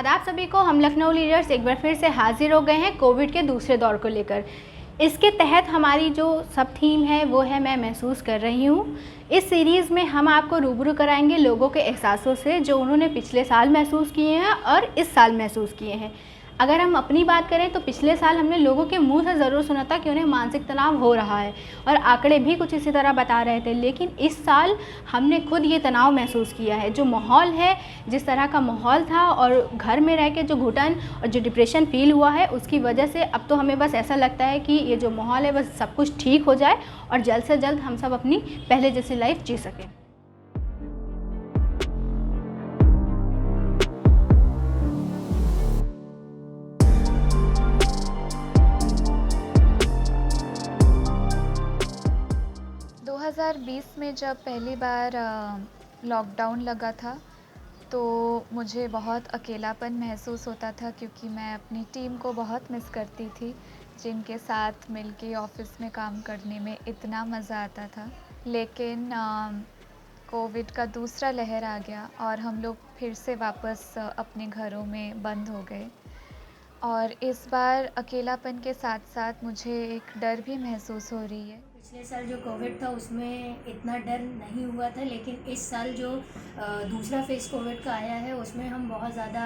आदाब सभी को। हम लखनऊ लीडर्स एक बार फिर से हाजिर हो गए हैं कोविड के दूसरे दौर को लेकर। इसके तहत हमारी जो सब थीम है वो है मैं महसूस कर रही हूँ। इस सीरीज़ में हम आपको रूबरू कराएंगे लोगों के एहसासों से जो उन्होंने पिछले साल महसूस किए हैं और इस साल महसूस किए हैं। अगर हम अपनी बात करें तो पिछले साल हमने लोगों के मुंह से ज़रूर सुना था कि उन्हें मानसिक तनाव हो रहा है और आंकड़े भी कुछ इसी तरह बता रहे थे, लेकिन इस साल हमने खुद ये तनाव महसूस किया है। जो माहौल है, जिस तरह का माहौल था और घर में रह के जो घुटन और जो डिप्रेशन फील हुआ है उसकी वजह से अब तो हमें बस ऐसा लगता है कि ये जो माहौल है बस सब कुछ ठीक हो जाए और जल्द से जल्द हम सब अपनी पहले जैसी लाइफ जी सकें। में जब पहली बार लॉकडाउन लगा था तो मुझे बहुत अकेलापन महसूस होता था, क्योंकि मैं अपनी टीम को बहुत मिस करती थी जिनके साथ मिलके ऑफिस में काम करने में इतना मज़ा आता था। लेकिन कोविड का दूसरा लहर आ गया और हम लोग फिर से वापस अपने घरों में बंद हो गए। और इस बार अकेलापन के साथ साथ मुझे एक डर भी महसूस हो रही है। पिछले साल जो कोविड था उसमें इतना डर नहीं हुआ था, लेकिन इस साल जो दूसरा फेज़ कोविड का आया है उसमें हम बहुत ज़्यादा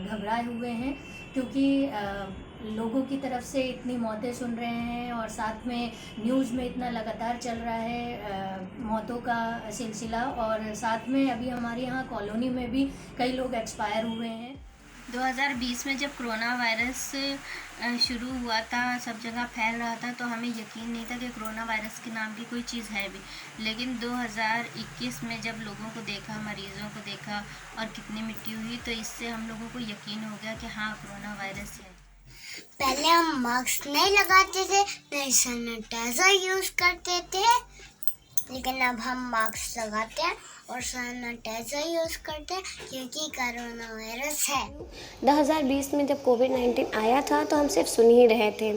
घबराए हुए हैं, क्योंकि लोगों की तरफ से इतनी मौतें सुन रहे हैं और साथ में न्यूज़ में इतना लगातार चल रहा है मौतों का सिलसिला, और साथ में अभी हमारे यहाँ कॉलोनी में भी कई लोग एक्सपायर हुए हैं। 2020 में जब कोरोना वायरस शुरू हुआ था, सब जगह फैल रहा था, तो हमें यकीन नहीं था कि कोरोना वायरस के नाम की कोई चीज़ है भी। लेकिन 2021 में जब लोगों को देखा, मरीज़ों को देखा और कितनी मिट्टी हुई, तो इससे हम लोगों को यकीन हो गया कि हाँ, कोरोना वायरस है। पहले हम मास्क नहीं लगाते थे, नहीं सैनिटाइजर यूज़ करते थे, लेकिन अब हम मास्क लगाते हैं और सैनिटाइजर यूज़ करते हैं क्योंकि कोरोना वायरस है। 2020 में जब कोविड-19 आया था तो हम सिर्फ सुन ही रहे थे।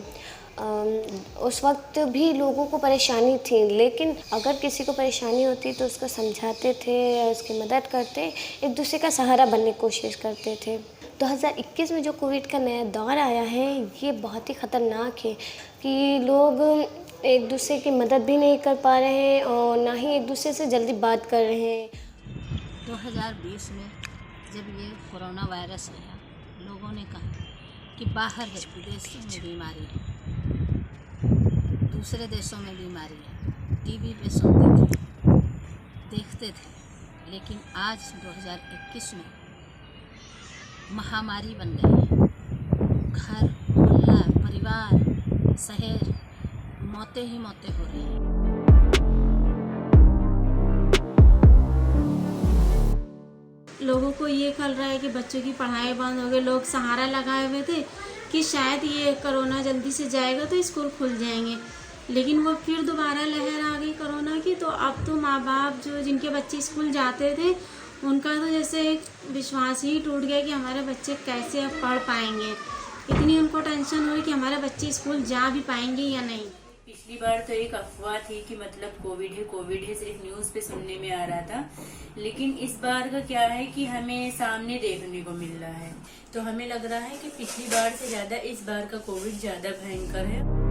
उस वक्त भी लोगों को परेशानी थी, लेकिन अगर किसी को परेशानी होती तो उसको समझाते थे, उसकी मदद करते, एक दूसरे का सहारा बनने की कोशिश करते थे। 2021 में जो कोविड का नया दौर आया है ये बहुत ही ख़तरनाक है कि लोग एक दूसरे की मदद भी नहीं कर पा रहे हैं और ना ही एक दूसरे से जल्दी बात कर रहे हैं। 2020 में जब ये कोरोना वायरस आया, लोगों ने कहा कि बाहर विदेशों में बीमारी है, दूसरे देशों में बीमारी है, टीवी पे सुनते थे, देखते थे। लेकिन आज 2021 में महामारी बन गई है। घर, मोहल्ला, परिवार, शहर, मौतें ही मौतें हो रही हैं। लोगों को ये खल रहा है कि बच्चों की पढ़ाई बंद हो गई। लोग सहारा लगाए हुए थे कि शायद ये कोरोना जल्दी से जाएगा तो स्कूल खुल जाएंगे, लेकिन वो फिर दोबारा लहर आ गई कोरोना की। तो अब तो माँ बाप जो जिनके बच्चे स्कूल जाते थे उनका तो जैसे एक विश्वास ही टूट गया कि हमारे बच्चे कैसे अब पढ़ पाएंगे। इतनी उनको टेंशन हुई कि हमारे बच्चे स्कूल जा भी पाएंगे या नहीं। पिछली बार तो एक अफवाह थी कि मतलब कोविड है सिर्फ न्यूज़ पे सुनने में आ रहा था, लेकिन इस बार का क्या है कि हमें सामने देखने को मिल रहा है, तो हमें लग रहा है कि पिछली बार से ज़्यादा इस बार का कोविड ज़्यादा भयंकर है।